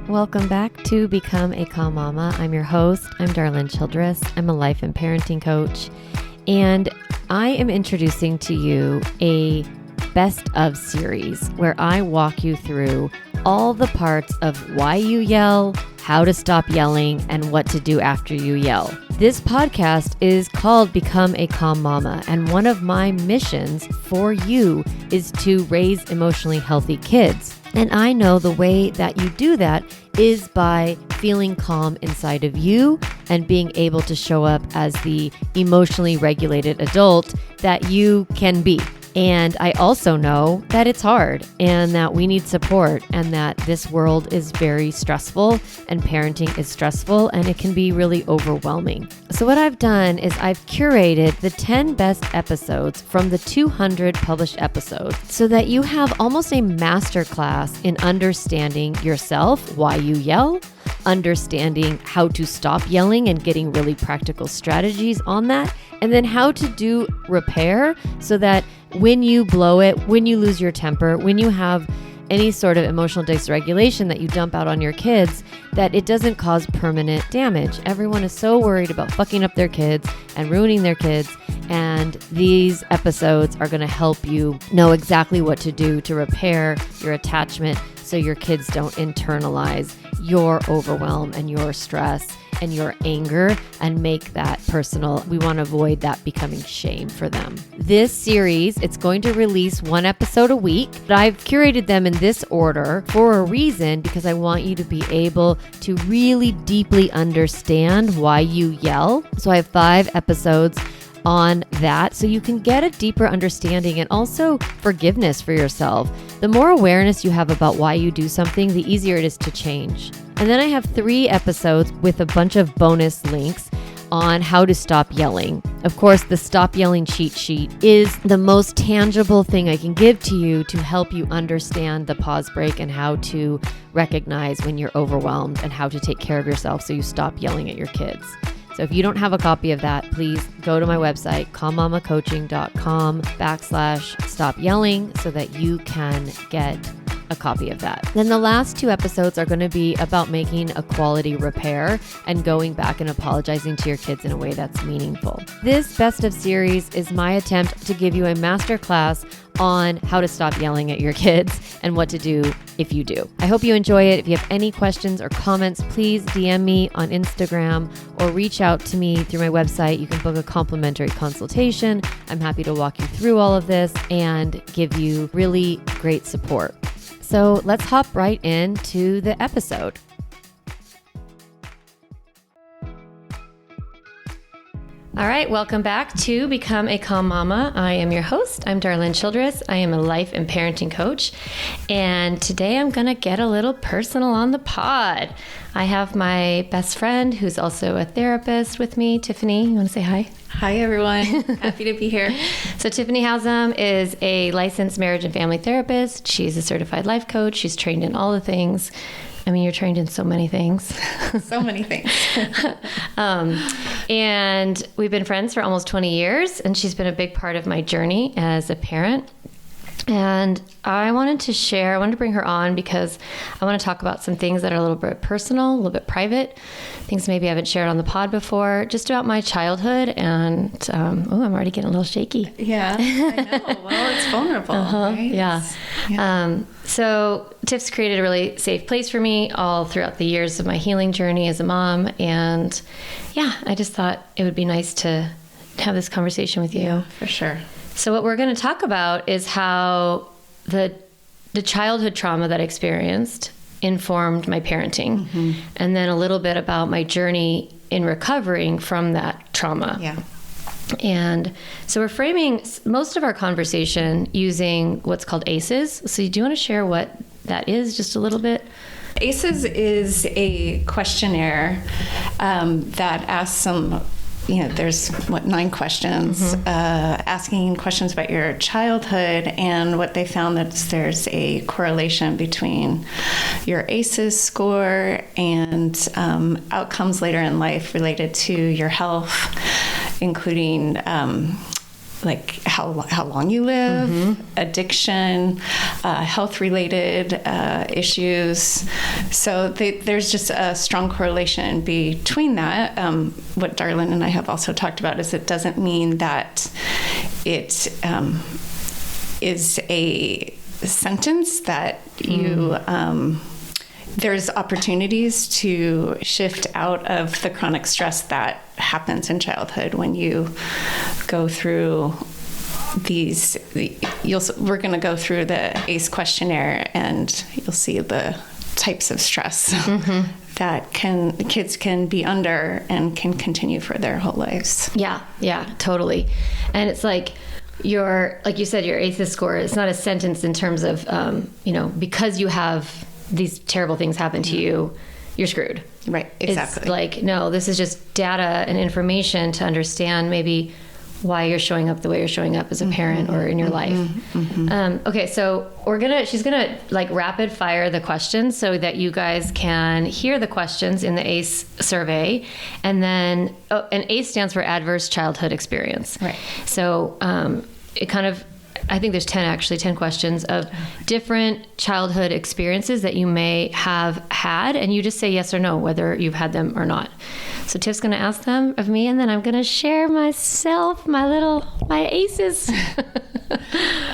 Welcome back to Become a Calm Mama. I'm your host. I'm Darlene Childress. I'm a life and parenting coach, and I am introducing to you a best of series where I walk you through all the parts of why you yell, how to stop yelling, and what to do after you yell. This podcast is called Become a Calm Mama, and one of my missions for you is to raise emotionally healthy kids. And I know the way that you do that is by feeling calm inside of you and being able to show up as the emotionally regulated adult that you can be. And I also know that it's hard and that we need support and that this world is very stressful and parenting is stressful and it can be really overwhelming. So what I've done is I've curated the 10 best episodes from the 200 published episodes so that you have almost a masterclass in understanding yourself, why you yell, understanding how to stop yelling and getting really practical strategies on that, and then how to do repair so that when you blow it, when you lose your temper, when you have any sort of emotional dysregulation that you dump out on your kids, that it doesn't cause permanent damage. Everyone is so worried about fucking up their kids and ruining their kids. And these episodes are going to help you know exactly what to do to repair your attachment so your kids don't internalize your overwhelm and your stress and your anger and make that personal. We want to avoid that becoming shame for them. This series, it's going to release one episode a week, but I've curated them in this order for a reason because I want you to be able to really deeply understand why you yell. So I have 5 episodes on that so you can get a deeper understanding and also forgiveness for yourself. The more awareness you have about why you do something, the easier it is to change. And then I have 3 episodes with a bunch of bonus links on how to stop yelling. Of course, the Stop Yelling cheat sheet is the most tangible thing I can give to you to help you understand the pause break and how to recognize when you're overwhelmed and how to take care of yourself so you stop yelling at your kids. So if you don't have a copy of that, please go to my website, calmmamacoaching.com/stop yelling so that you can get a copy of that. Then the last 2 episodes are going to be about making a quality repair and going back and apologizing to your kids in a way that's meaningful. This best of series is my attempt to give you a masterclass on how to stop yelling at your kids and what to do if you do. I hope you enjoy it. If you have any questions or comments, please DM me on Instagram or reach out to me through my website. You can book a complimentary consultation. I'm happy to walk you through all of this and give you really great support. So let's hop right into the episode. All right, welcome back to Become a Calm Mama. I am your host. I'm Darlene Childress. I am a life and parenting coach. And today I'm going to get a little personal on the pod. I have my best friend who's also a therapist with me, Tiffany. You want to say hi? Hi, everyone. Happy to be here. So Tiffany Hausum is a licensed marriage and family therapist. She's a certified life coach. She's trained in all the things. I mean, you're trained in so many things. So many things. And we've been friends for almost 20 years, and she's been a big part of my journey as a parent. And I wanted to bring her on because I want to talk about some things that are a little bit personal, a little bit private, things maybe I haven't shared on the pod before, just about my childhood. And, I'm already getting a little shaky. Yeah, I know. Well, it's vulnerable. Right? Yeah. So Tiff's created a really safe place for me all throughout the years of my healing journey as a mom. And yeah, I just thought it would be nice to have this conversation with you. Yeah, for sure. So what we're going to talk about is how the childhood trauma that I experienced informed my parenting, and then a little bit about my journey in recovering from that trauma. Yeah. And so we're framing most of our conversation using what's called ACEs. So do you want to share what that is just a little bit? ACEs is a questionnaire that asks some there's 9 questions, asking questions about your childhood, and what they found that there's a correlation between your ACEs score and outcomes later in life related to your health, including like how long you live, addiction, health-related issues. So there's just a strong correlation between that. What Darlene and I have also talked about is it doesn't mean that it is a sentence that you there's opportunities to shift out of the chronic stress that happens in childhood when you go through these. We're going to go through the ACE questionnaire, and you'll see the types of stress that kids can be under and can continue for their whole lives. Yeah, totally. And it's like you said, your ACEs score, it's not a sentence in terms of, because you have these terrible things happen to you, you're screwed. Right, exactly. It's like, no, this is just data and information to understand maybe why you're showing up the way you're showing up as a parent or in your life. Okay, so she's gonna like rapid fire the questions so that you guys can hear the questions in the ACE survey. And then, and ACE stands for Adverse Childhood Experience. Right. So it kind of, I think there's 10 questions of different childhood experiences that you may have had, and you just say yes or no, whether you've had them or not. So Tiff's going to ask them of me, and then I'm going to share my ACEs.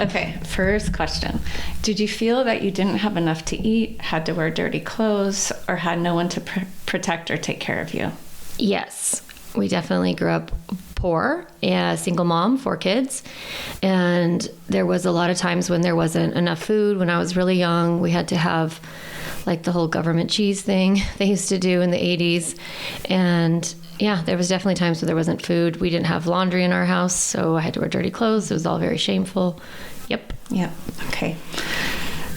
Okay, first question. Did you feel that you didn't have enough to eat, had to wear dirty clothes, or had no one to protect or take care of you? Yes, we definitely grew up poor, a single mom, 4 kids. And there was a lot of times when there wasn't enough food. When I was really young, we had to have like the whole government cheese thing they used to do in the 80s. And yeah, there was definitely times where there wasn't food. We didn't have laundry in our house, so I had to wear dirty clothes. It was all very shameful. Yep. Okay.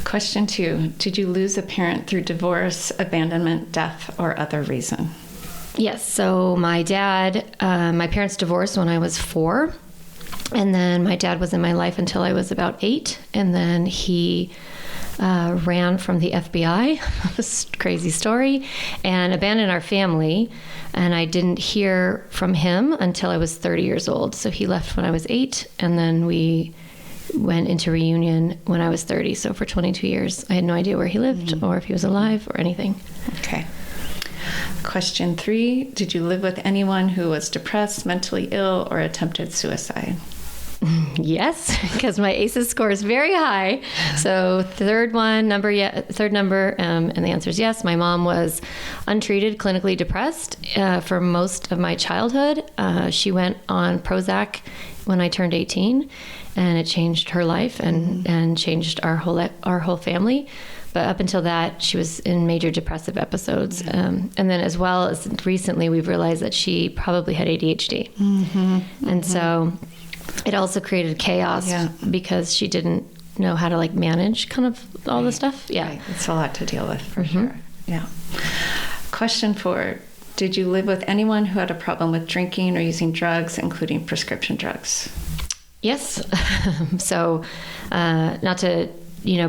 Question 2. Did you lose a parent through divorce, abandonment, death, or other reason? Yes. So my parents divorced when I was 4. And then my dad was in my life until I was about 8. And then he ran from the FBI, crazy story, and abandoned our family. And I didn't hear from him until I was 30 years old. So he left when I was 8. And then we went into reunion when I was 30. So for 22 years, I had no idea where he lived or if he was alive or anything. Okay. Question 3, did you live with anyone who was depressed, mentally ill, or attempted suicide? Yes, because my ACEs score is very high. So third number, and the answer is yes. My mom was untreated, clinically depressed for most of my childhood. She went on Prozac when I turned 18, and it changed her life and changed our whole family. But up until that, she was in major depressive episodes. And then as well as recently, we've realized that she probably had ADHD. And so it also created chaos because she didn't know how to like manage kind of all the stuff. Yeah. Right. It's a lot to deal with for sure. Yeah. Question 4, did you live with anyone who had a problem with drinking or using drugs, including prescription drugs? Yes. So not to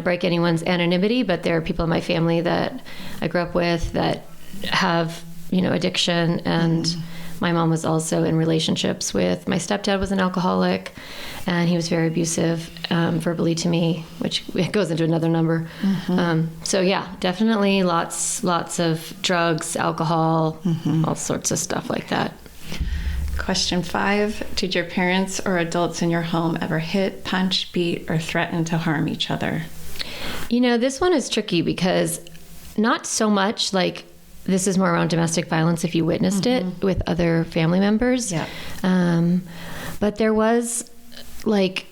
break anyone's anonymity, but there are people in my family that I grew up with that have, addiction. And my mom was also in relationships with, my stepdad was an alcoholic, and he was very abusive verbally to me, which goes into another number. So yeah, definitely lots of drugs, alcohol, all sorts of stuff like that. Question 5, did your parents or adults in your home ever hit, punch, beat, or threaten to harm each other? This one is tricky because not so much like this is more around domestic violence if you witnessed it with other family members. Yeah. But there was like,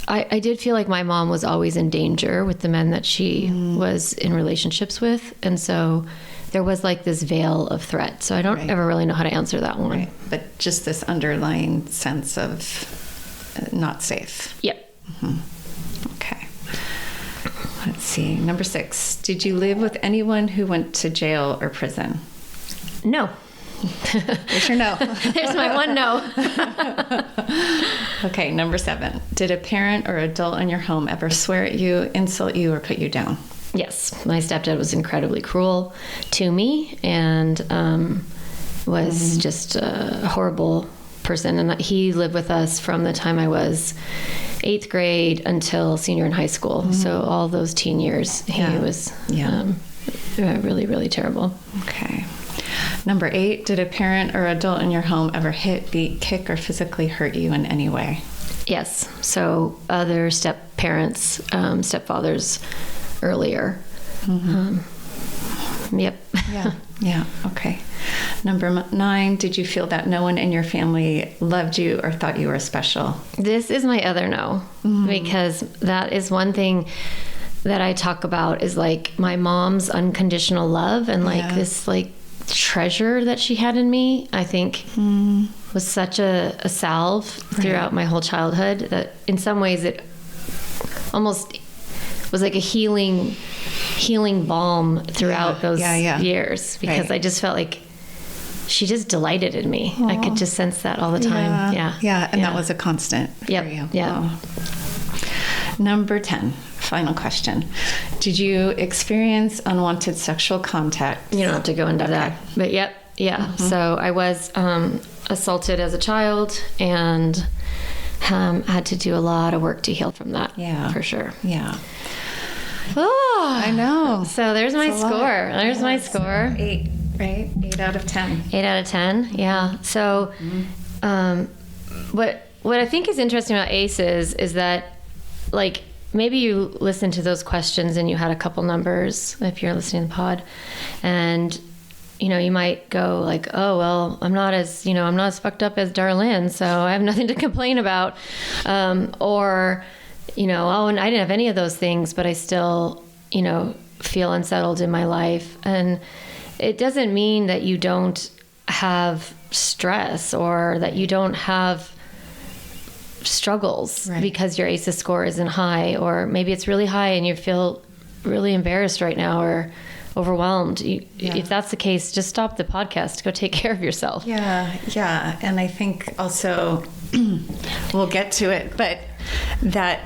I did feel like my mom was always in danger with the men that she was in relationships with. And so there was like this veil of threat. So I don't ever really know how to answer that one. Right. But just this underlying sense of not safe. Yep. Okay. Let's see. Number 6. Did you live with anyone who went to jail or prison? No. There's your no. There's my one no. Okay. Number 7. Did a parent or adult in your home ever swear at you, insult you, or put you down? Yes, my stepdad was incredibly cruel to me and was just a horrible person, and he lived with us from the time I was 8th grade until senior in high school. So all those teen years, he was really, really terrible. Okay. Number 8, did a parent or adult in your home ever hit, beat, kick, or physically hurt you in any way? Yes. So other step-parents, stepfathers earlier. Yep. Yeah. Okay. Number 9, did you feel that no one in your family loved you or thought you were special? This is my other no, because that is one thing that I talk about, is like my mom's unconditional love and like this like treasure that she had in me, I think was such a salve throughout my whole childhood that in some ways it almost was like a healing balm throughout those years, because I just felt like she just delighted in me. Aww. I could just sense that all the time. And that was a constant for you. Number 10, final question. Did you experience unwanted sexual contact? You don't have to go into that. But So I was assaulted as a child and had to do a lot of work to heal from that. For sure. Oh, I know. So there's my score. There's my score. 8, right? 8 out of 10. 8 out of 10. Yeah. So, what I think is interesting about ACEs is that, like, maybe you listened to those questions and you had a couple numbers if you're listening to the pod, and you might go like, oh well, I'm not as fucked up as Darlene, so I have nothing to complain about, or oh, and I didn't have any of those things, but I still, feel unsettled in my life. And it doesn't mean that you don't have stress or that you don't have struggles because your ACEs score isn't high, or maybe it's really high and you feel really embarrassed right now or overwhelmed. If that's the case, just stop the podcast, go take care of yourself. And I think also we'll get to it, but that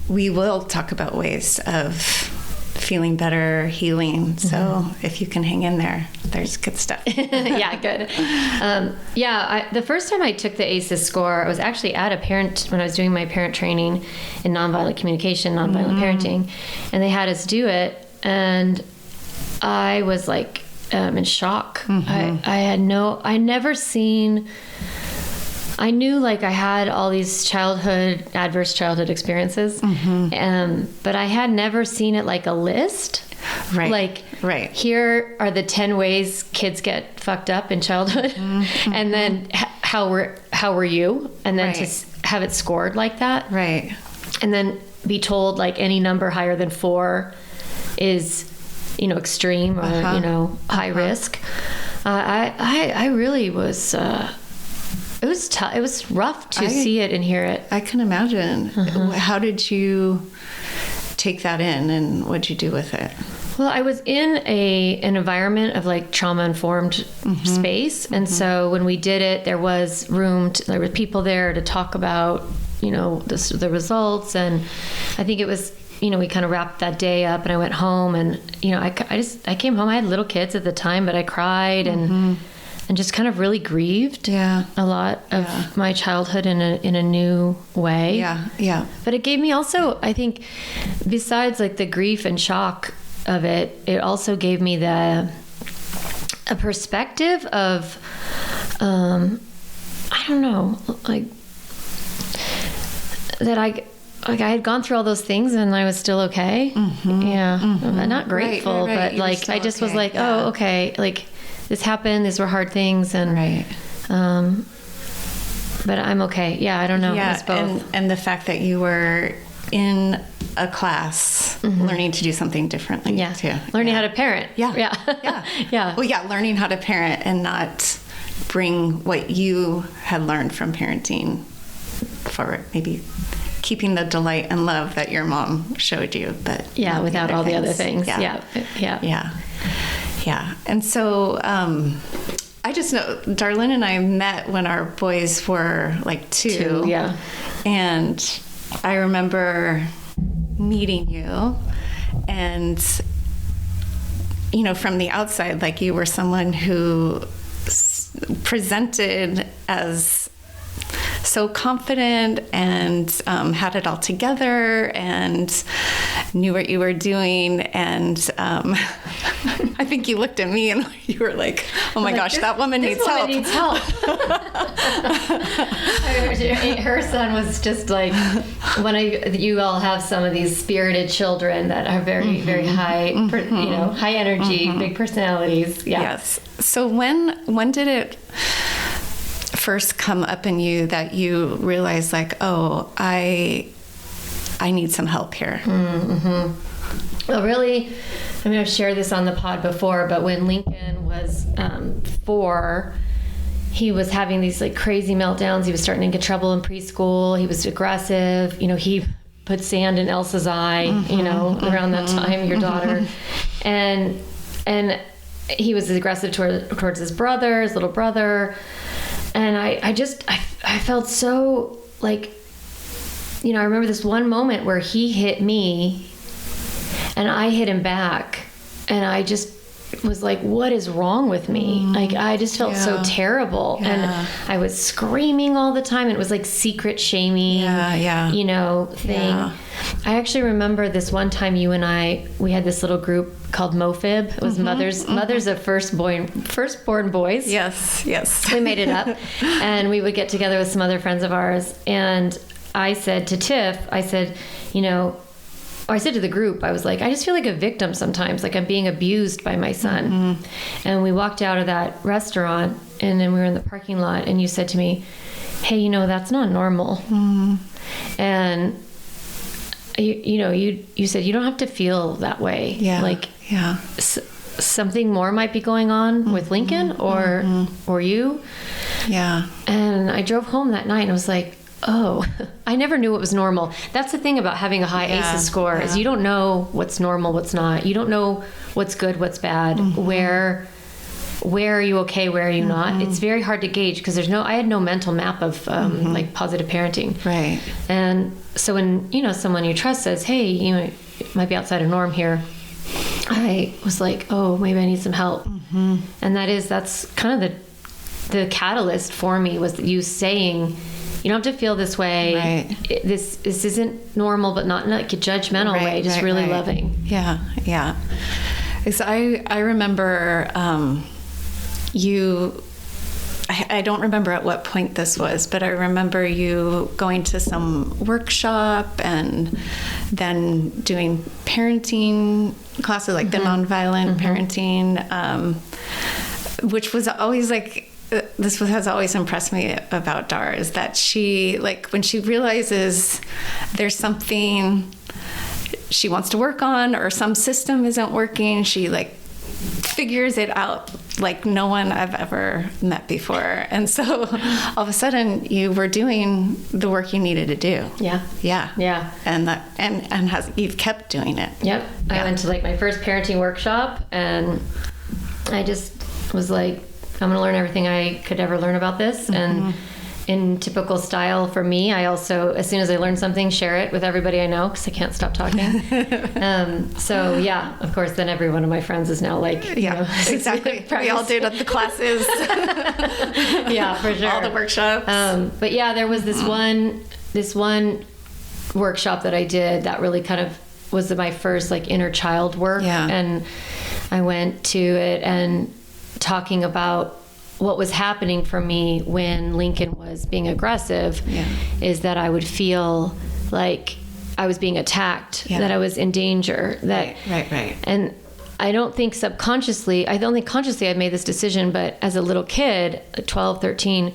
we will talk about ways of feeling better, healing. So if you can hang in there, there's good stuff. Good. The first time I took the ACEs score, I was actually at when I was doing my parent training in nonviolent communication, nonviolent parenting, and they had us do it, and I was like in shock. I knew like I had all these adverse childhood experiences, but I had never seen it like a list. Here are the 10 ways kids get fucked up in childhood, and then how were you, and then to have it scored like that, and then be told like any number higher than 4 is extreme or high risk. I really was. It was tough. It was rough to see it and hear it. I can imagine. How did you take that in, and what did you do with it? Well, I was in an environment of like trauma-informed space, and so when we did it, there was there were people there to talk about the results, and I think it was we kind of wrapped that day up, and I went home, and I came home. I had little kids at the time, but I cried and just kind of really grieved a lot of my childhood in a new way. But it gave me also, I think, besides like the grief and shock of it, it also gave me a perspective of, I don't know, like that I had gone through all those things and I was still okay. I'm not grateful, but like I just was like, oh, okay, like this happened, these were hard things, and but I'm okay. I don't know. It's both. And the fact that you were in a class learning to do something differently too. Learning how to parent. Learning how to parent and not bring what you had learned from parenting forward. Maybe keeping the delight and love that your mom showed you, but without all the other things. And so I just know Darlene and I met when our boys were like 2. And I remember meeting you, and from the outside, like you were someone who presented as so confident and had it all together and knew what you were doing. And I think you looked at me and you were like, oh my gosh, that woman needs help. Needs help. Her son was just like, you all have some of these spirited children that are very, very high, high energy, big personalities. Yeah. Yes. So when did it first come up in you that you realized, like, oh, I need some help here? Well, really, I mean, I've shared this on the pod before, but when Lincoln was 4, he was having these like crazy meltdowns. He was starting to get trouble in preschool. He was aggressive. He put sand in Elsa's eye, around that time, your daughter. And he was aggressive towards his brother, his little brother. And I felt so like, I remember this one moment where he hit me and I hit him back. And I just was like, what is wrong with me? Like, I just felt so terrible. Yeah. And I was screaming all the time. It was like secret shaming, thing. Yeah. I actually remember this one time you and we had this little group called MoFib. It was mothers of firstborn boys. Yes. We made it up. And we would get together with some other friends of ours. And I said to Tiff, I said to the group, I was like, I just feel like a victim sometimes, like I'm being abused by my son. And we walked out of that restaurant and then we were in the parking lot and you said to me, hey, that's not normal. And you said you don't have to feel that way. Yeah. Like, something more might be going on with Lincoln or you. Yeah. And I drove home that night and I was like, oh, I never knew what was normal. That's the thing about having a high ACEs score is you don't know what's normal, what's not. You don't know what's good, what's bad, where are you okay, where are you not. It's very hard to gauge because I had no mental map of like positive parenting. Right. And so when, someone you trust says, hey, you might be outside of norm here, I was like, oh, maybe I need some help. And that's kind of the catalyst for me was you saying, you don't have to feel this way. Right. This isn't normal, but not in like a judgmental way, just really loving. Yeah. So I remember I don't remember at what point this was, but I remember you going to some workshop and then doing parenting classes, like the nonviolent parenting, which was always like, has always impressed me about Dar is that she, like, when she realizes there's something she wants to work on or some system isn't working, she like figures it out like no one I've ever met before. And so all of a sudden you were doing the work you needed to do. Yeah. And you've kept doing it. Yep. I went to like my first parenting workshop and I just was like, I'm going to learn everything I could ever learn about this. And in typical style for me, I also, as soon as I learn something, share it with everybody I know because I can't stop talking. So yeah, of course, then every one of my friends is now like, exactly. We all did at the classes. Yeah, for sure. All the workshops. But yeah, there was this one workshop that I did that really kind of was my first like inner child work. Yeah. And I went to it and talking about what was happening for me when Lincoln was being aggressive is that I would feel like I was being attacked, that I was in danger. That Right. And I don't think consciously I made this decision, but as a little kid, 12, 13,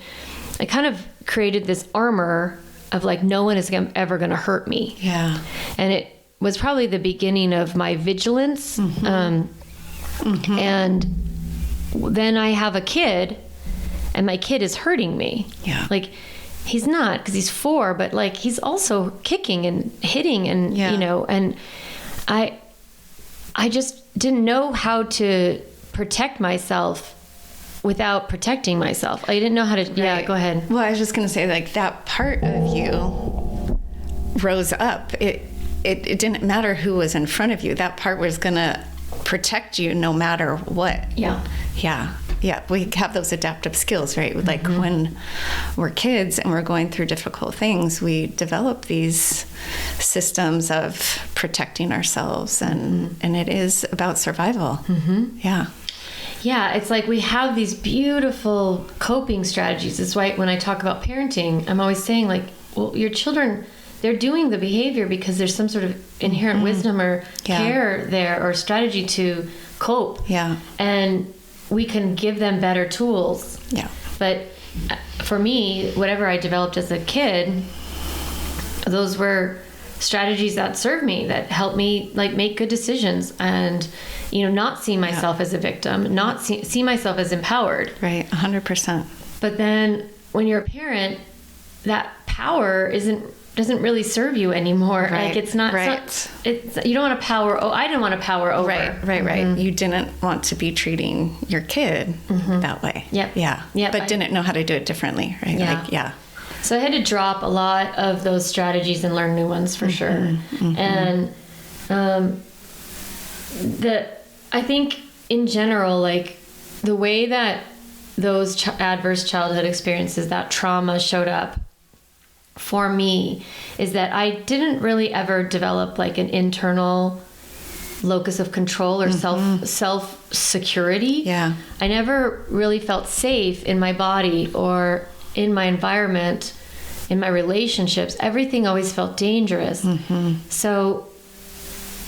I kind of created this armor of like, no one is ever going to hurt me. Yeah. And it was probably the beginning of my vigilance. And then I have a kid and my kid is hurting me. Yeah. Like he's not because he's 4, but like he's also kicking and hitting and, and I just didn't know how to protect myself without protecting myself. I didn't know how to, yeah, go ahead. Well, I was just going to say like that part of you rose up. It didn't matter who was in front of you. That part was going to protect you no matter what. Yeah. we have those adaptive skills, right? Like when we're kids and we're going through difficult things, we develop these systems of protecting ourselves, and it is about survival. Yeah, it's like we have these beautiful coping strategies. It's why when I talk about parenting, I'm always saying, like, well, your children, they're doing the behavior because there's some sort of inherent wisdom or care there, or strategy to cope. And we can give them better tools. But for me, whatever I developed as a kid, those were strategies that served me, that helped me like make good decisions, and not see myself as a victim, not see myself as empowered. Right, 100%. But then when you're a parent, that power doesn't really serve you anymore. Right. Like it's not, you don't want to I didn't want to power over. Right. You didn't want to be treating your kid that way. But didn't know how to do it differently, right? So I had to drop a lot of those strategies and learn new ones for sure. And I think in general, like the way that those adverse childhood experiences, that trauma showed up for me, is that I didn't really ever develop like an internal locus of control or self security. I never really felt safe in my body or in my environment, in my relationships. Everything always felt dangerous. So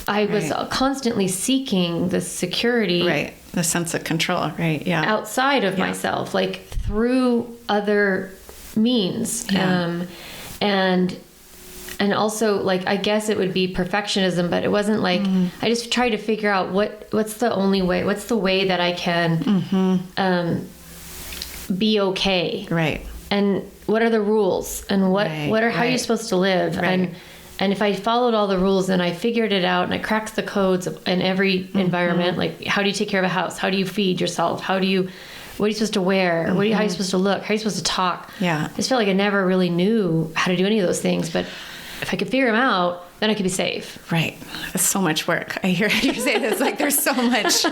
I was constantly seeking the security, the sense of control, outside of myself, like through other means. And also, like, I guess it would be perfectionism, but it wasn't like I just tried to figure out what's the only way, what's the way that I can be okay, and what are the rules, and how are you supposed to live, and if I followed all the rules and I figured it out and I cracked the codes in every environment, like how do you take care of a house, how do you feed yourself, what are you supposed to wear, how are you supposed to look, how are you supposed to talk, I just felt like I never really knew how to do any of those things, but if I could figure them out, then I could be safe. It's so much work. I hear you say this, like there's so much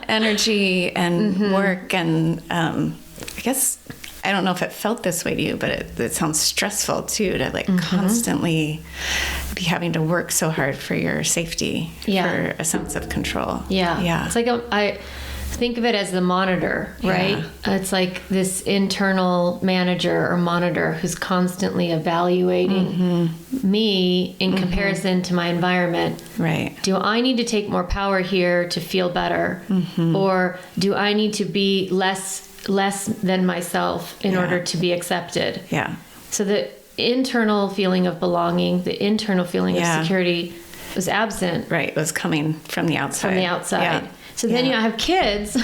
energy and work, and I guess I don't know if it felt this way to you, but it sounds stressful too, to like constantly be having to work so hard for your safety, for a sense of control. It's like I think of it as the monitor, right? It's like this internal manager or monitor who's constantly evaluating me in comparison to my environment. Do I need to take more power here to feel better? Or do I need to be less than myself in order to be accepted? So the internal feeling of belonging, the internal feeling of security was absent. It was coming from the outside. So then I have kids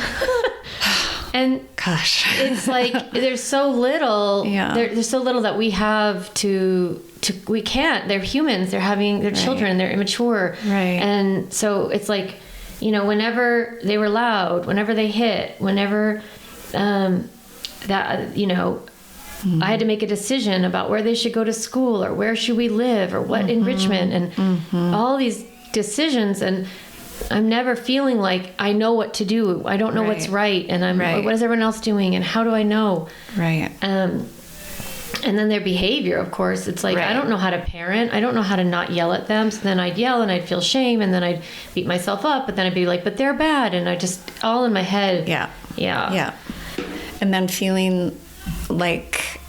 and gosh, it's like there's so little there's so little that we have to we can't. They're humans, they're children, they're immature, and so it's like, whenever they were loud, whenever they hit, whenever that I had to make a decision about where they should go to school, or where should we live, or what enrichment, and all these decisions, and I'm never feeling like I know what to do. I don't know what's right, and what is everyone else doing, and how do I know? And then their behavior, of course, it's like I don't know how to parent. I don't know how to not yell at them. So then I'd yell and I'd feel shame, and then I'd beat myself up. But then I'd be like, but they're bad, and I just all in my head. And then feeling like,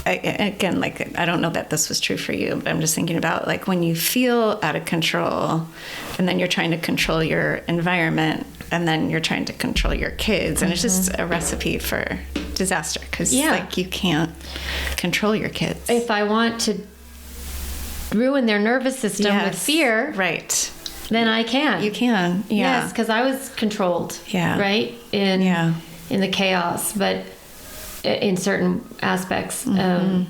again, like I don't know that this was true for you, but I'm just thinking about like when you feel out of control, and then you're trying to control your environment, and then you're trying to control your kids, and it's just a recipe for disaster, because like you can't control your kids. If I want to ruin their nervous system with fear, then I can. You can, yes, because I was controlled, in the chaos, but in certain aspects, adults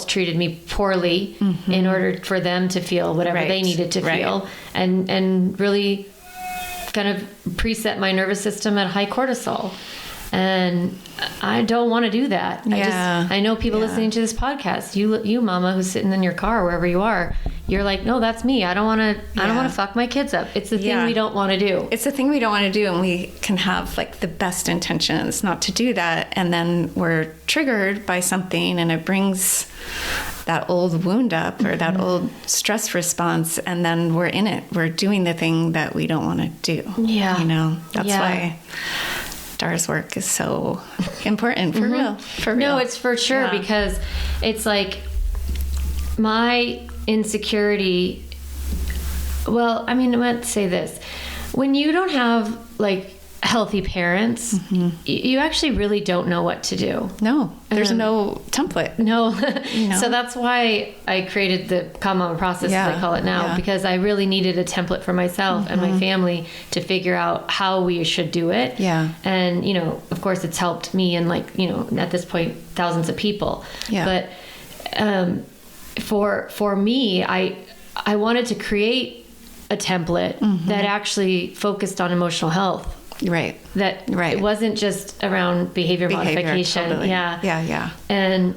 treated me poorly in order for them to feel whatever they needed to feel, and really kind of preset my nervous system at high cortisol. And I don't want to do that. Yeah. I know people listening to this podcast, you mama who's sitting in your car, wherever you are, you're like, no, that's me. I don't want to fuck my kids up. It's the thing we don't want to do. It's the thing we don't want to do. And we can have like the best intentions not to do that. And then we're triggered by something and it brings that old wound up or that old stress response. And then we're in it. We're doing the thing that we don't want to do. Yeah. You know, that's why Dar's work is so important for real. For real. No, it's for sure because it's like my insecurity. Well, I mean, let's say this. When you don't have like healthy parents, you actually really don't know what to do. No, there's no template. No. So that's why I created the Calm Mama process, as I call it now, because I really needed a template for myself and my family to figure out how we should do it. Yeah. And, you know, of course it's helped me and like, you know, at this point, thousands of people. Yeah. But for me, I wanted to create a template that actually focused on emotional health. Right. That it wasn't just around behavior modification. Totally. Yeah. And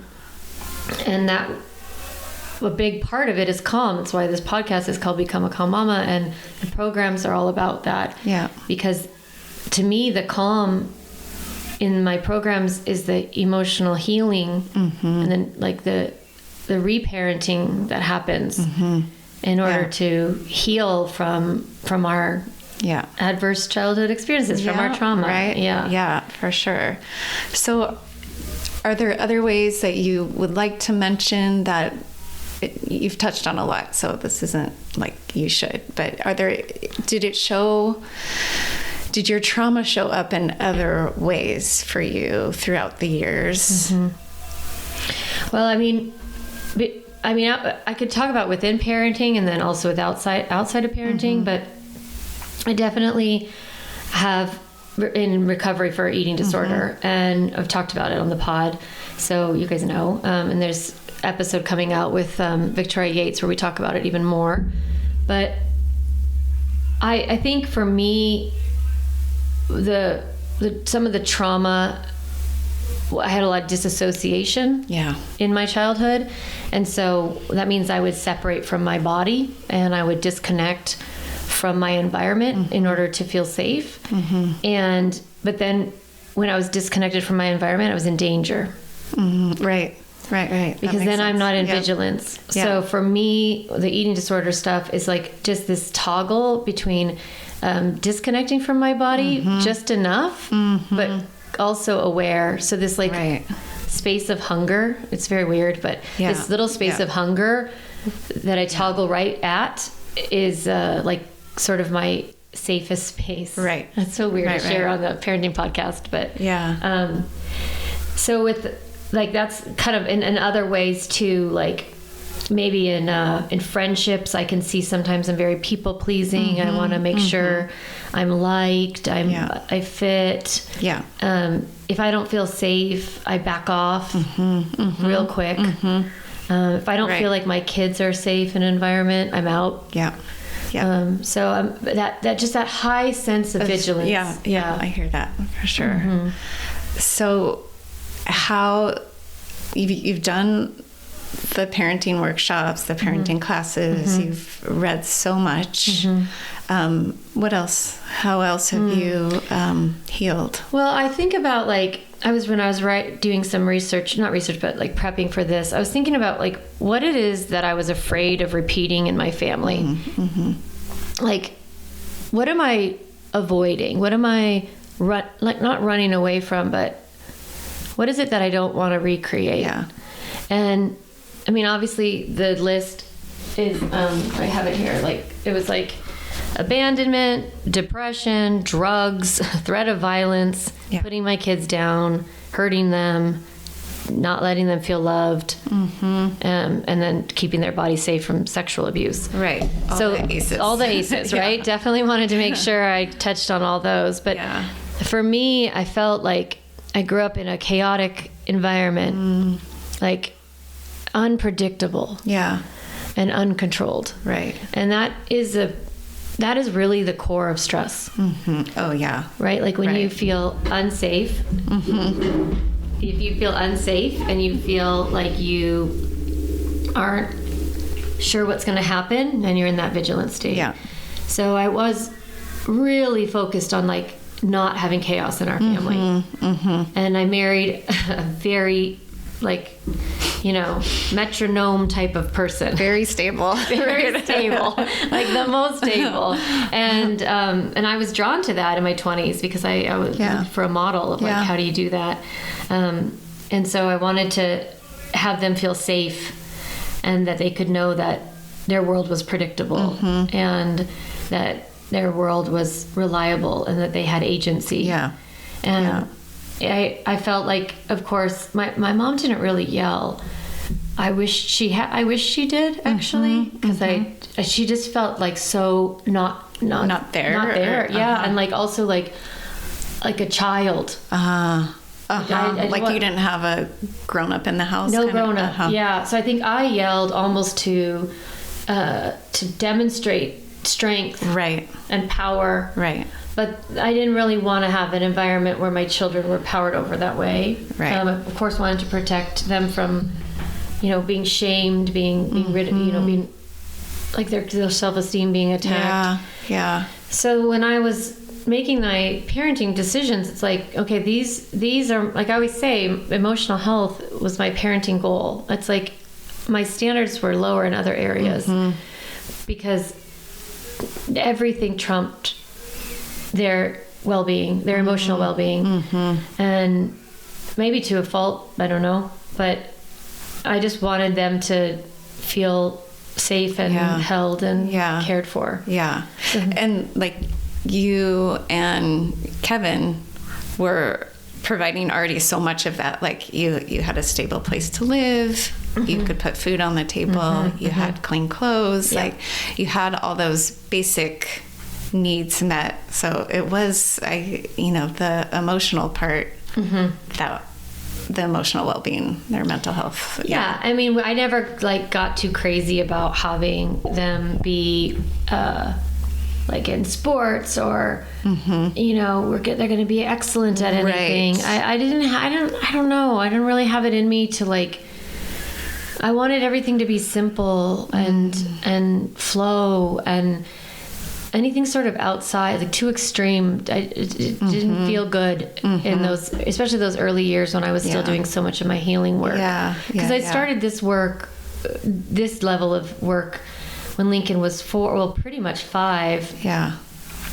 that a big part of it is calm. That's why this podcast is called Become a Calm Mama, and the programs are all about that. Yeah. Because to me, the calm in my programs is the emotional healing, and then like the reparenting that happens in order to heal from our adverse childhood experiences, from our trauma. Right. Yeah, for sure. So are there other ways that you would like to mention that you've touched on a lot, so this isn't like you should, but did your trauma show up in other ways for you throughout the years? Well, I mean, I could talk about within parenting and then also with outside of parenting, but I definitely have in recovery for eating disorder, and I've talked about it on the pod, so you guys know. And there's episode coming out with Victoria Yates where we talk about it even more. But I think for me, some of the trauma, I had a lot of disassociation in my childhood, and so that means I would separate from my body and I would disconnect from my environment in order to feel safe. But then when I was disconnected from my environment, I was in danger. Right. Because then I'm not in vigilance. So for me, the eating disorder stuff is like just this toggle between disconnecting from my body just enough, but also aware. So this like space of hunger, it's very weird, but this little space of hunger that I toggle right at is like sort of my safest space. Right. That's so weird to share on the parenting podcast, but so with like, that's kind of in other ways too, like maybe in friendships, I can see sometimes I'm very people pleasing. I want to make sure I'm liked, I fit. Yeah. If I don't feel safe, I back off real quick. If I don't feel like my kids are safe in an environment, I'm out. So that just that high sense of vigilance. I hear that for sure. So how you've done the parenting workshops, the parenting classes, you've read so much. What else? How else have you healed? Well, I think about like, when I was doing some research, not research, but like prepping for this, I was thinking about like what it is that I was afraid of repeating in my family. Like, what am I avoiding? What am I not running away from, but what is it that I don't want to recreate? And I mean, obviously the list is, I have it here. Like, it was like abandonment, depression, drugs, threat of violence, putting my kids down, hurting them, not letting them feel loved, and then keeping their body safe from sexual abuse. Right. All the ACEs, right? Definitely wanted to make sure I touched on all those. But for me, I felt like I grew up in a chaotic environment, like unpredictable and uncontrolled. Right. And that is that is really the core of stress. Oh, yeah. Right? Like when you feel unsafe, if you feel unsafe and you feel like you aren't sure what's going to happen, then you're in that vigilant state. Yeah. So I was really focused on like not having chaos in our family. And I married a very like, you know, metronome type of person. Very stable. Very stable, like the most stable. And I was drawn to that in my 20s because I was for a model of like, how do you do that? And so I wanted to have them feel safe and that they could know that their world was predictable and that their world was reliable and that they had agency. Yeah. And I felt like, of course, my mom didn't really yell. I wish she did actually, because she just felt like so not there. Not there. Yeah, and like also like a child. Like you didn't have a grown up in the house. No grown up. Yeah. So I think I yelled almost to demonstrate strength, right, and power, right. But I didn't really want to have an environment where my children were powered over that way. Right. Of course, wanted to protect them from, you know, being shamed, being you know, being like their self-esteem being attacked. Yeah. So when I was making my parenting decisions, it's like, okay, these are, like I always say, emotional health was my parenting goal. It's like my standards were lower in other areas because everything trumped their well-being, their emotional well-being. And maybe to a fault, I don't know, but I just wanted them to feel safe and held and cared for. Yeah. And like you and Kevin were providing already so much of that. Like you had a stable place to live. You could put food on the table. You had clean clothes. Like you had all those basic needs met. So it was, the emotional part, that the emotional well-being, their mental health. Yeah. I mean, I never like got too crazy about having them be like in sports or you know, they're going to be excellent at anything. Right. I don't know. I didn't really have it in me to like, I wanted everything to be simple and flow, and anything sort of outside, like too extreme, it didn't feel good in those, especially those early years when I was still doing so much of my healing work. Because I started this level of work when Lincoln was pretty much 5.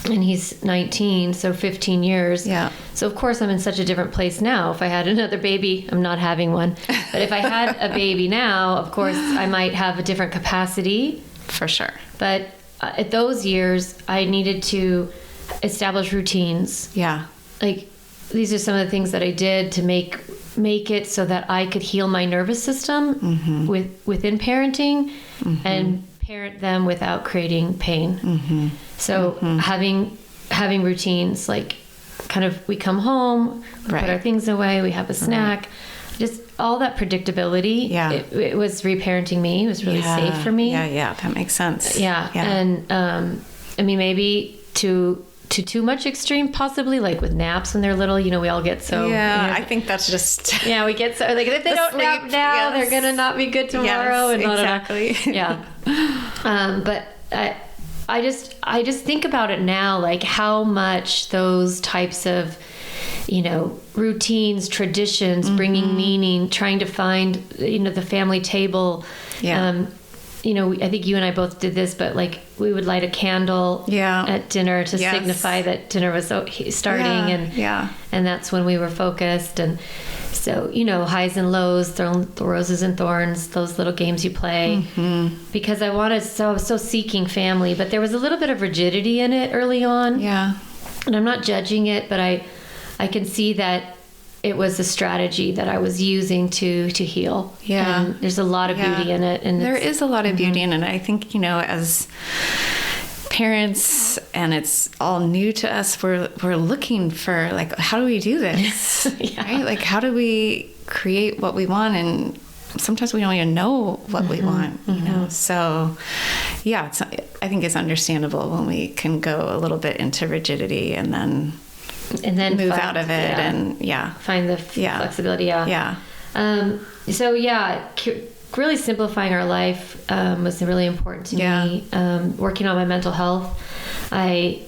And he's 19, so 15 years. So of course I'm in such a different place now. If I had another baby, I'm not having one. But if I had a baby now, of course I might have a different capacity. For sure. But at those years, I needed to establish routines. Like these are some of the things that I did to make it so that I could heal my nervous system within parenting and parent them without creating pain. So having routines, like kind of we come home, we put our things away, we have a snack, just all that predictability. It was reparenting me. It was really safe for me. That makes sense. And I mean, maybe to too much extreme, possibly, like with naps when they're little, you know, we all get so I think that's just we get so like if they don't nap now, they're gonna not be good tomorrow. And exactly. But I just think about it now, like how much those types of, you know, routines, traditions, bringing meaning, trying to find, you know, the family table. You know, I think you and I both did this, but like we would light a candle at dinner to signify that dinner was starting, and that's when we were focused. And so, you know, highs and lows, the roses and thorns, those little games you play, because I was so seeking family, but there was a little bit of rigidity in it early on. And I'm not judging it, but I can see that it was a strategy that I was using to heal. And there's a lot of beauty in it. And there is a lot of beauty in it. I think, you know, as parents, and it's all new to us, we're looking for, like, how do we do this? Right? Like, how do we create what we want? And sometimes we don't even know what we want, you know? So yeah, I think it's understandable when we can go a little bit into rigidity and then move out of it and find the flexibility. So really simplifying our life was really important to me. Working on my mental health, I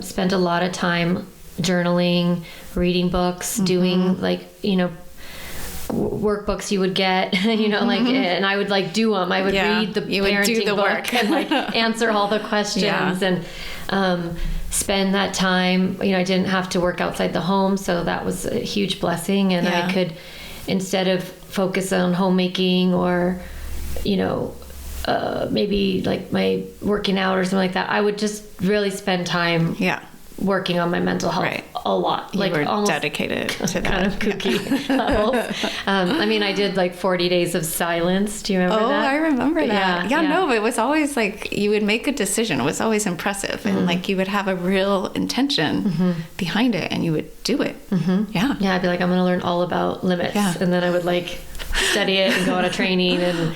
spent a lot of time journaling, reading books, doing workbooks you would get, and I would do them. I would read the parenting book and answer all the questions and spend that time. I didn't have to work outside the home, so that was a huge blessing. And I could, instead of focus on homemaking or, maybe my working out or something like that, I would just really spend time working on my mental health a lot. You were almost dedicated to that. Kind of kooky levels. I did 40 days of silence. Do you remember that? Oh, I remember that. No, but it was always you would make a decision. It was always impressive. And you would have a real intention behind it and you would do it. Yeah. Yeah, I'd be I'm going to learn all about limits. Yeah. And then I would study it and go on a training and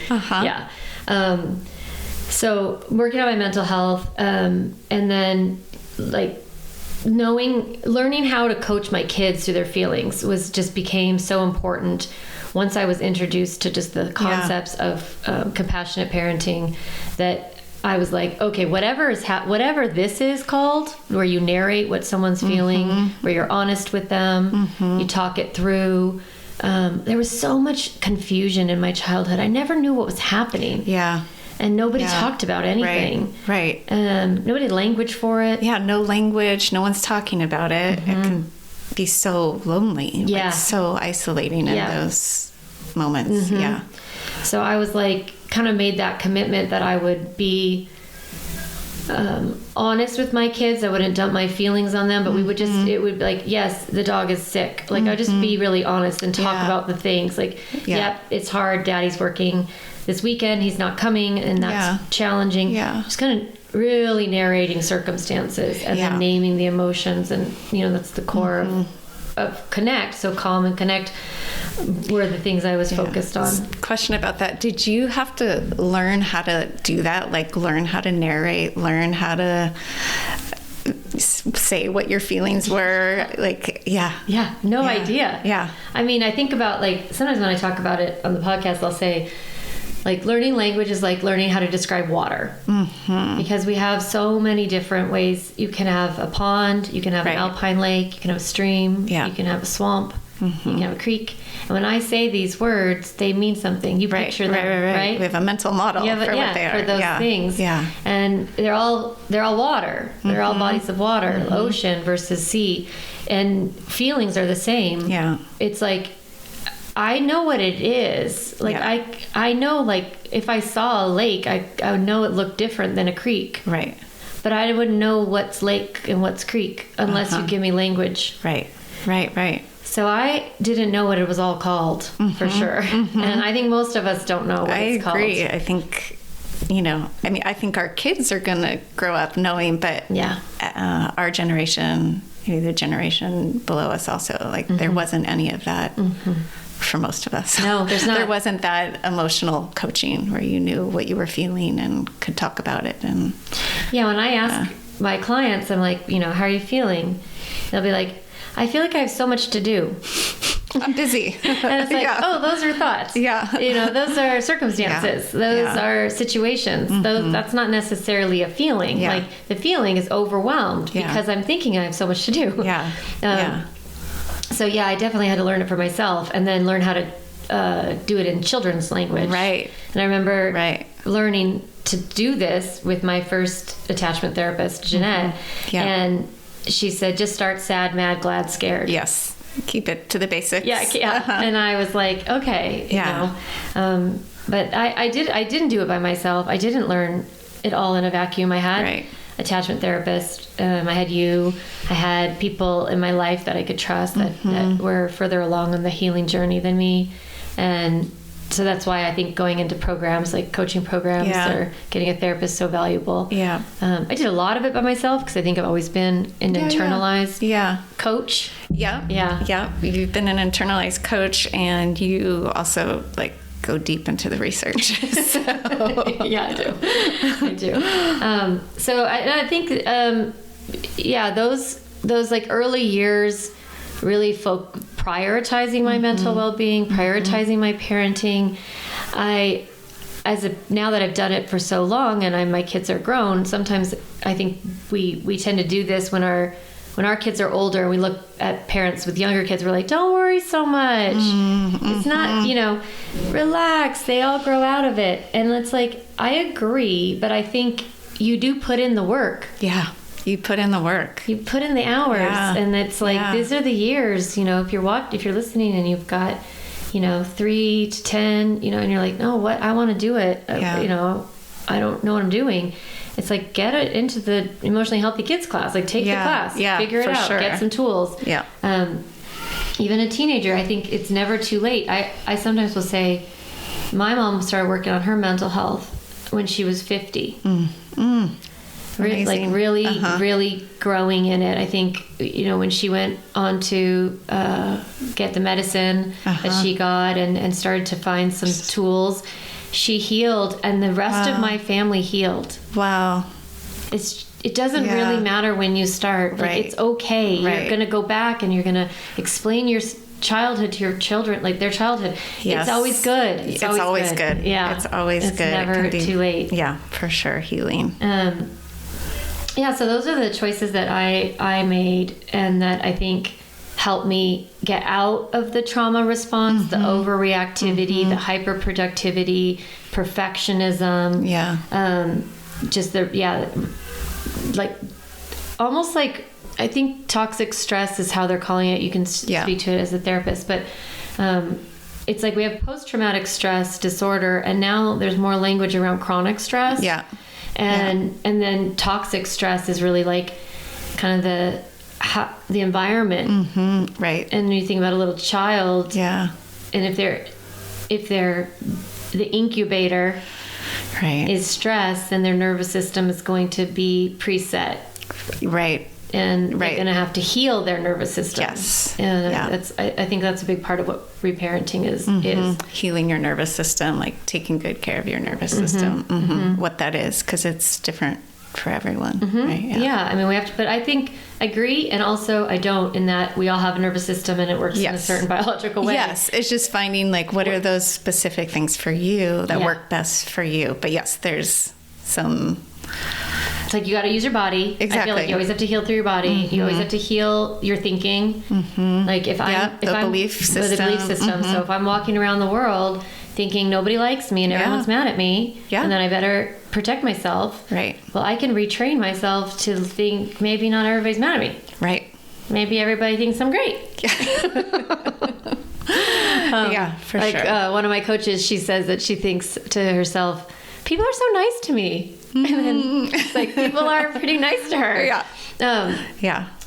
so working on my mental health, and then learning how to coach my kids through their feelings became so important once I was introduced to just the concepts of compassionate parenting, that I was okay, whatever this is called, where you narrate what someone's feeling, where you're honest with them, you talk it through. There was so much confusion in my childhood. I never knew what was happening. Yeah. And nobody talked about anything. Right. Nobody had language for it. Yeah, no language. No one's talking about it. It can be so lonely. Yeah. So isolating in those moments. Yeah. So I was kind of made that commitment that I would be honest with my kids. I wouldn't dump my feelings on them, but we would it would be yes, the dog is sick. I'd just be really honest and talk about the things. Yep, it's hard. Daddy's working this weekend, he's not coming, and that's challenging. Yeah. Just kind of really narrating circumstances and then naming the emotions, and that's the core of Connect. So Calm and Connect were the things I was focused on. Question about that. Did you have to learn how to do that? Learn how to narrate, learn how to say what your feelings were? No idea. Yeah. I think about sometimes when I talk about it on the podcast, I'll say learning language is learning how to describe water, because we have so many different ways. You can have a pond, you can have an alpine lake, you can have a stream, you can have a swamp, you can have a creek. And when I say these words, they mean something. You picture them, right? We have a mental model for what they are. For those things. Yeah. And they're all water. They're all bodies of water, ocean versus sea. And feelings are the same. Yeah. It's I know what it is. I know, if I saw a lake, I would know it looked different than a creek. Right. But I wouldn't know what's lake and what's creek unless you give me language. Right. So I didn't know what it was all called, for sure. And I think most of us don't know what it's called. I agree. I think, I think our kids are going to grow up knowing, but our generation, the generation below us also, there wasn't any of that. For most of us. No, there's not. There wasn't that emotional coaching where you knew what you were feeling and could talk about it. And when I ask my clients, I'm how are you feeling? They'll be I feel I have so much to do. I'm busy. And it's oh, those are thoughts. Yeah. Those are circumstances. Those are situations. That's not necessarily a feeling. The feeling is overwhelmed because I'm thinking I have so much to do. Yeah. So I definitely had to learn it for myself, and then learn how to do it in children's language. Right. And I remember learning to do this with my first attachment therapist, Jeanette. And she said, just start sad, mad, glad, scared. Yes. Keep it to the basics. Yeah. And I was okay. But I didn't do it by myself. I didn't learn it all in a vacuum. I had attachment therapist. I had you. I had people in my life that I could trust that were further along on the healing journey than me, and so that's why I think going into programs like coaching programs or getting a therapist is so valuable. Yeah. I did a lot of it by myself because I think I've always been an internalized coach. Yeah. Yeah. Yeah. You've been an internalized coach, and you also like go deep into the research. So. Yeah, I do. So I think, those like early years really prioritizing my mental well-being, prioritizing my parenting. Now that I've done it for so long and my kids are grown, sometimes I think we tend to do this when our kids are older and we look at parents with younger kids, we're like, don't worry so much. It's not, relax. They all grow out of it. And it's like, I agree, but I think you do put in the work. Yeah. You put in the work. You put in the hours. Yeah. And it's like, these are the years, if you're listening and you've got, 3 to 10, and you're like, no, what? I want to do it. I don't know what I'm doing. It's like, get it into the emotionally healthy kids class. Like, take the class, figure it out, get some tools. Yeah. Even a teenager, I think it's never too late. I sometimes will say, my mom started working on her mental health when she was 50. Like really growing in it. I think, when she went on to get the medicine that she got and started to find some tools, she healed, and the rest of my family healed. Wow. It doesn't really matter when you start. Like, it's okay. You're going to go back and you're going to explain your childhood to your children, like their childhood. Yes. It's always good. It's always good. Yeah. It's always good. It's never too late. Yeah, for sure. Healing. So those are the choices that I made, and that I think helped me get out of the trauma response, the overreactivity, the hyperproductivity, perfectionism. Yeah. Like almost like, I think toxic stress is how they're calling it. You can speak to it as a therapist, but it's like we have post-traumatic stress disorder, and now there's more language around chronic stress. Yeah. And then toxic stress is really like kind of the environment. Right. And when you think about a little child, and if they're the incubator is stress, then their nervous system is going to be preset. Right. And they're going to have to heal their nervous system. Yes. And I think that's a big part of what reparenting is healing your nervous system, like taking good care of your nervous system. What that is, because it's different for everyone. Right? Yeah. I mean, we have to, but I think I agree, and also I don't, in that we all have a nervous system and it works in a certain biological way. Yes. It's just finding like, what are those specific things for you that work best for you? But yes, there's some... It's like, you got to use your body. Exactly. I feel like you always have to heal through your body. You always have to heal your thinking. Like if I'm the belief system. So if I'm walking around the world thinking nobody likes me and everyone's mad at me, and then I better protect myself. Right. Well, I can retrain myself to think maybe not everybody's mad at me. Right. Maybe everybody thinks I'm great. For sure. One of my coaches, she says that she thinks to herself, people are so nice to me. And then it's like, people are pretty nice to her. And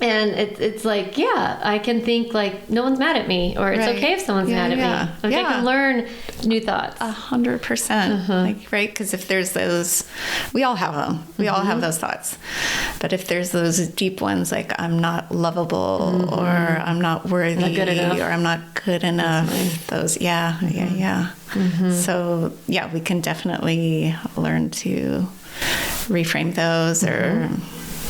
it's like, I can think like, no one's mad at me, or it's okay if someone's mad at me. Like, I can learn new thoughts. 100%. Like, right? Because if there's those, we all have them. We all have those thoughts. But if there's those deep ones, like, I'm not lovable, or I'm not worthy, or I'm not good enough. Those, So, we can definitely learn to reframe those, or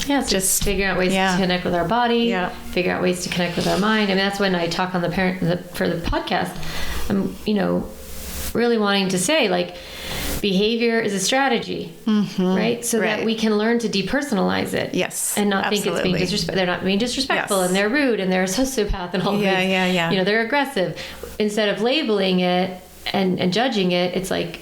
so just figure out ways to connect with our body, figure out ways to connect with our mind. I mean, that's when I talk on for the podcast, I'm really wanting to say, like, behavior is a strategy, right? So that we can learn to depersonalize it, and not think it's being disrespectful. They're not being disrespectful, and they're rude, and they're a sociopath, and all things. They're aggressive. Instead of labeling it and judging it, it's like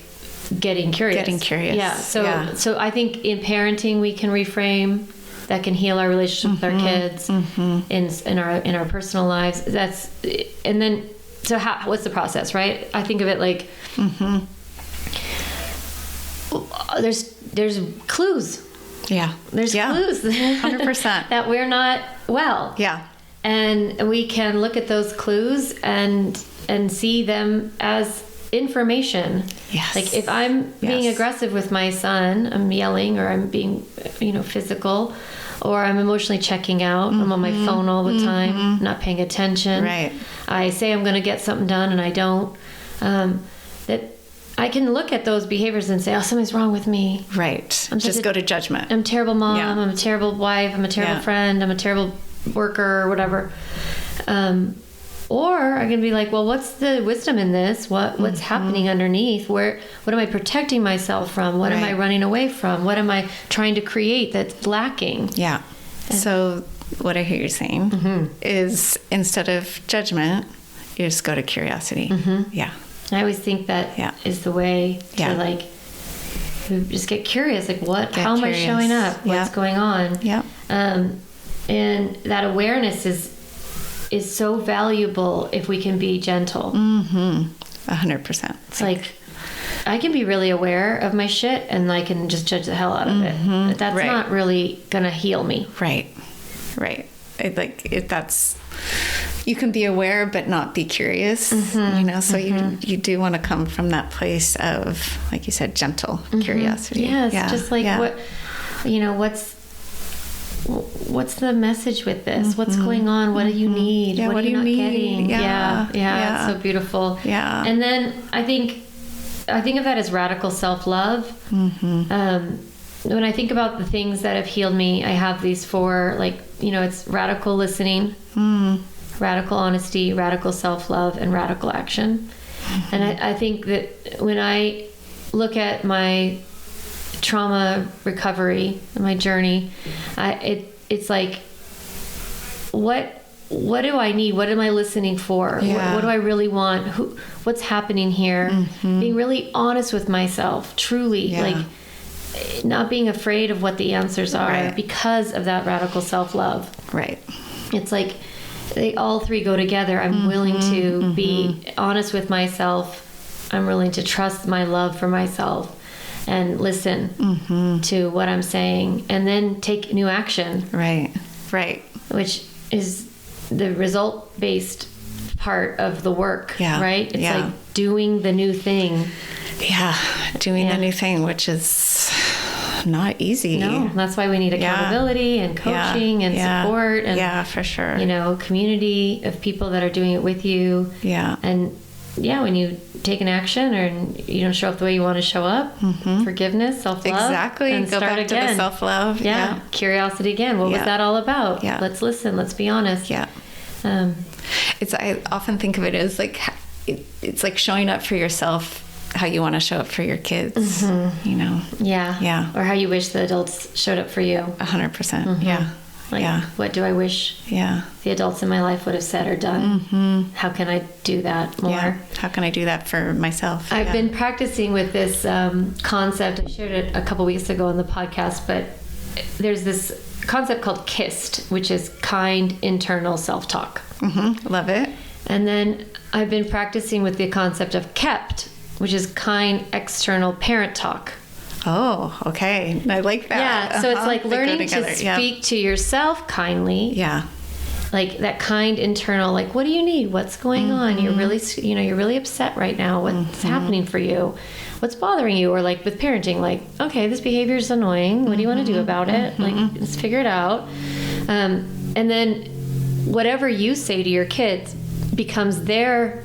getting curious. So I think in parenting we can reframe. That can heal our relationship with our kids, in our personal lives. And then, so what's the process, right? I think of it like, there's clues. There's clues. 100%. That we're not well. And we can look at those clues and see them as information. Yes. Like if I'm being aggressive with my son, I'm yelling, or I'm being, physical, or I'm emotionally checking out. I'm on my phone all the time, not paying attention. Right. I say I'm going to get something done and I don't. That I can look at those behaviors and say, oh, something's wrong with me. Right. Just go to judgment. I'm a terrible mom. Yeah. I'm a terrible wife. I'm a terrible friend. I'm a terrible worker, or whatever. Or I can be like, well, what's the wisdom in this? What's happening underneath? What am I protecting myself from? What am I running away from? What am I trying to create that's lacking? Yeah. So what I hear you saying is, instead of judgment, you just go to curiosity. Yeah. I always think that is the way to like just get curious. Like, how am I showing up? What's going on? Yeah. And that awareness is so valuable if we can be gentle. 100%. It's like I can be really aware of my shit and I can just judge the hell out of it. But that's not really gonna heal me. Right. You can be aware but not be curious. So you do want to come from that place of, like you said, gentle curiosity. Yeah, it's just like what's the message with this? What's going on? What do you need? Yeah, what are you not need? getting? Yeah. It's so beautiful. Yeah. And then I think of that as radical self-love. When I think about the things that have healed me, I have these 4, it's radical listening, radical honesty, radical self-love, and radical action. And I think that when I look at my trauma recovery, my journey, it's like, what do I need? What am I listening for? What do I really want? What's happening here? Being really honest with myself, truly, like not being afraid of what the answers are because of that radical self-love. Right. It's like they all 3 go together. I'm willing to be honest with myself. I'm willing to trust my love for myself and listen to what I'm saying, and then take new action. Right. Which is the result-based part of the work, right? It's like doing the new thing. Doing the new thing, which is not easy. No, that's why we need accountability and coaching and support and for sure. Community of people that are doing it with you. And when you take an action or you don't show up the way you want to show up, forgiveness, self-love. Exactly. And go back again. To the self-love. Curiosity again. What was that all about? Let's listen. Let's be honest. I often think of it as like, it's like showing up for yourself how you want to show up for your kids, Or how you wish the adults showed up for you. 100%. What do I wish the adults in my life would have said or done? How can I do that more? How can I do that for myself? I've been practicing with this concept. I shared it a couple weeks ago on the podcast, but there's this concept called KIST, which is kind internal self-talk. Love it. And then I've been practicing with the concept of KEPT, which is kind external parent talk. Oh, okay. I like that. Yeah, so it's like learning to speak to yourself kindly. Like that kind internal, like, what do you need? What's going on? You're really, you're really upset right now. What's happening for you? What's bothering you? Or like with parenting, like, okay, this behavior is annoying. What do you want to do about it? Like, let's figure it out. And then whatever you say to your kids becomes their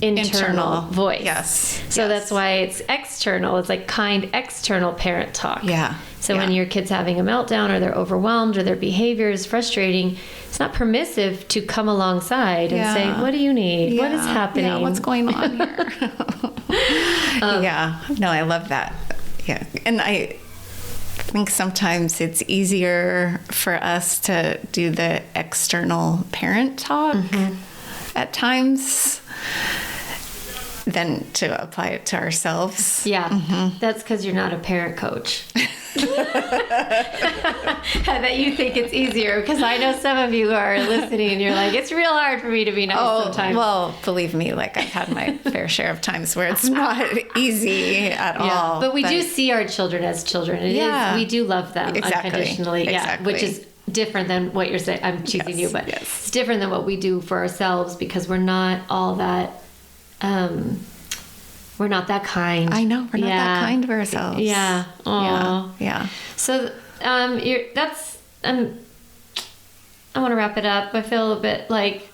internal voice. So that's why it's external. It's like kind external parent talk. So when your kid's having a meltdown or they're overwhelmed or their behavior is frustrating, it's not permissive to come alongside and say, what do you need? What is happening? What's going on here? No, I love that. And I think sometimes it's easier for us to do the external parent talk at times than to apply it to ourselves. That's because you're not a parent coach. That you think it's easier, because I know some of you are listening and you're like, it's real hard for me to be nice sometimes. Well, believe me, like I've had my fair share of times where it's not easy at all. But we do see our children as children. It is, we do love them unconditionally. Which is different than what you're saying. I'm choosing you, but it's different than what we do for ourselves, because we're not all that we're not that kind. I know, we're not that kind to ourselves. Yeah. Aww. Yeah. So, I want to wrap it up. I feel a bit like,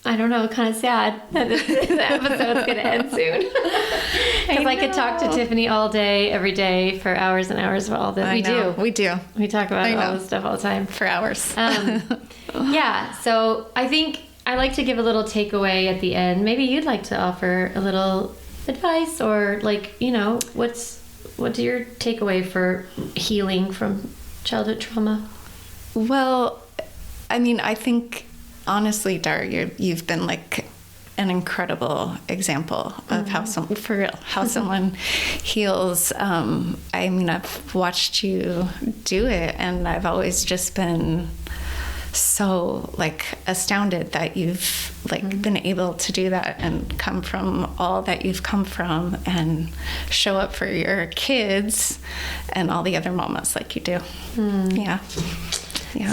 I don't know, kind of sad that this episode's going to end soon. Because I could talk to Tiffany all day, every day, for hours and hours about all that. We do. We talk about all this stuff all the time. For hours. Yeah. So I think I like to give a little takeaway at the end. Maybe you'd like to offer a little advice, or like, you know, what's your takeaway for healing from childhood trauma? Well, I mean, I think honestly, Dar, you've been like an incredible example of how someone heals. I mean, I've watched you do it, and I've always just been so like astounded that you've like been able to do that and come from all that you've come from and show up for your kids and all the other mamas like you do. Yeah.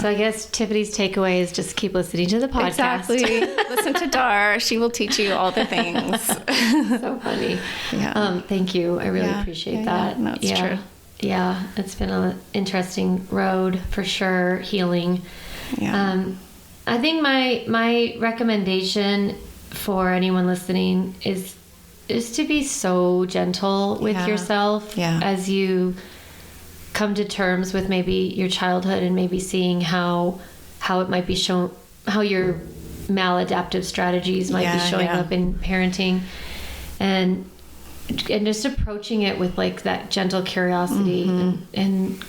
So I guess Tiffany's takeaway is just keep listening to the podcast. Exactly. Listen to Dar. She will teach you all the things. So funny. Yeah. Thank you. I really appreciate that. No, it's true. Yeah. It's been an interesting road for sure. Healing. Yeah. I think my recommendation for anyone listening is to be so gentle with yourself as you come to terms with maybe your childhood, and maybe seeing how it might be shown, how your maladaptive strategies might be showing up in parenting, and just approaching it with like that gentle curiosity and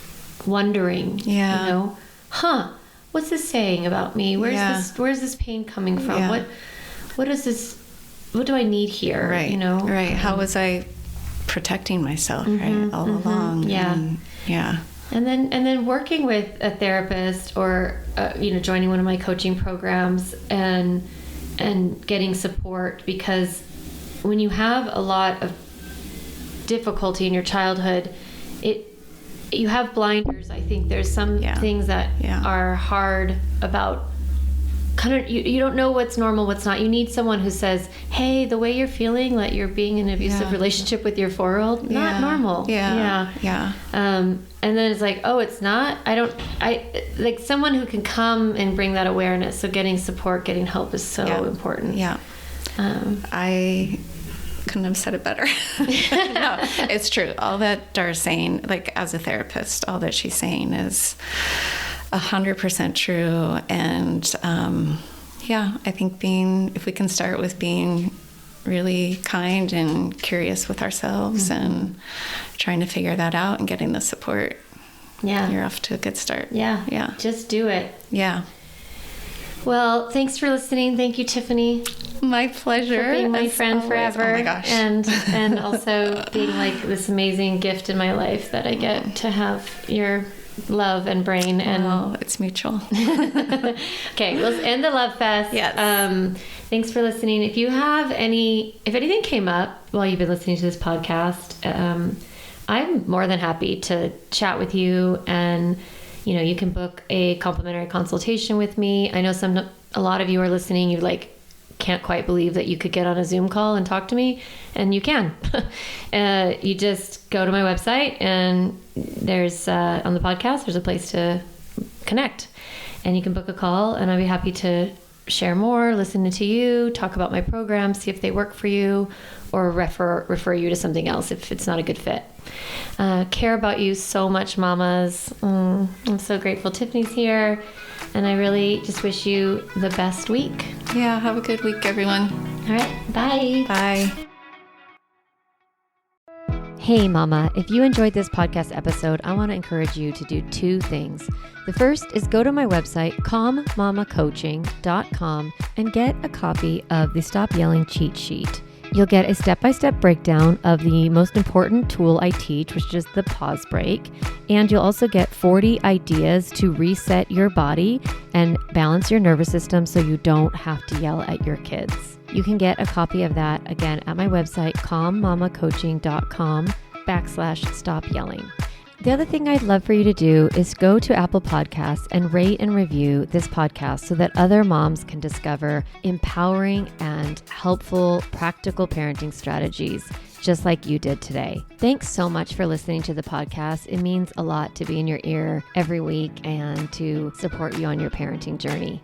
wondering, you know, what's this saying about me? Where's this pain coming from? What is this? What do I need here? Right. You know? Right. How was I protecting myself all along? Yeah. And then working with a therapist, or joining one of my coaching programs and getting support, because when you have a lot of difficulty in your childhood, you have blinders. I think there's some things that are hard about kind of, you don't know what's normal, what's not. You need someone who says, hey, the way you're feeling, like you're being in an abusive relationship with your 4-year-old, not normal. And then it's like, oh, it's not. I like someone who can come and bring that awareness. So getting support, getting help is so important. Yeah. I couldn't have said it better. No, it's true. All that Dar's saying, like as a therapist, all that she's saying is 100% true. And I think if we can start with being really kind and curious with ourselves and trying to figure that out and getting the support, you're off to a good start. Yeah. Just do it. Yeah. Well, thanks for listening. Thank you, Tiffany. My pleasure. For being my friend forever. Oh my gosh. And also being like this amazing gift in my life that I get to have your love and brain. And it's mutual. Okay, we'll end the love fest. Yes. Thanks for listening. If anything came up while you've been listening to this podcast, I'm more than happy to chat with you, and you can book a complimentary consultation with me. I know a lot of you are listening. You can't quite believe that you could get on a Zoom call and talk to me, and you can. You just go to my website, and there's on the podcast, there's a place to connect, and you can book a call, and I'd be happy to share more, listen to you, talk about my program, see if they work for you, or refer you to something else if it's not a good fit. Care about you so much, mamas. I'm so grateful Tiffany's here, and I really just wish you the best week. Yeah, have a good week, everyone. All right, bye. Bye. Hey, mama, if you enjoyed this podcast episode, I want to encourage you to do 2 things. The first is go to my website, calmmamacoaching.com, and get a copy of the Stop Yelling cheat sheet. You'll get a step-by-step breakdown of the most important tool I teach, which is the pause break. And you'll also get 40 ideas to reset your body and balance your nervous system so you don't have to yell at your kids. You can get a copy of that, again, at my website, calmmamacoaching.com/stop yelling. The other thing I'd love for you to do is go to Apple Podcasts and rate and review this podcast so that other moms can discover empowering and helpful, practical parenting strategies, just like you did today. Thanks so much for listening to the podcast. It means a lot to be in your ear every week and to support you on your parenting journey.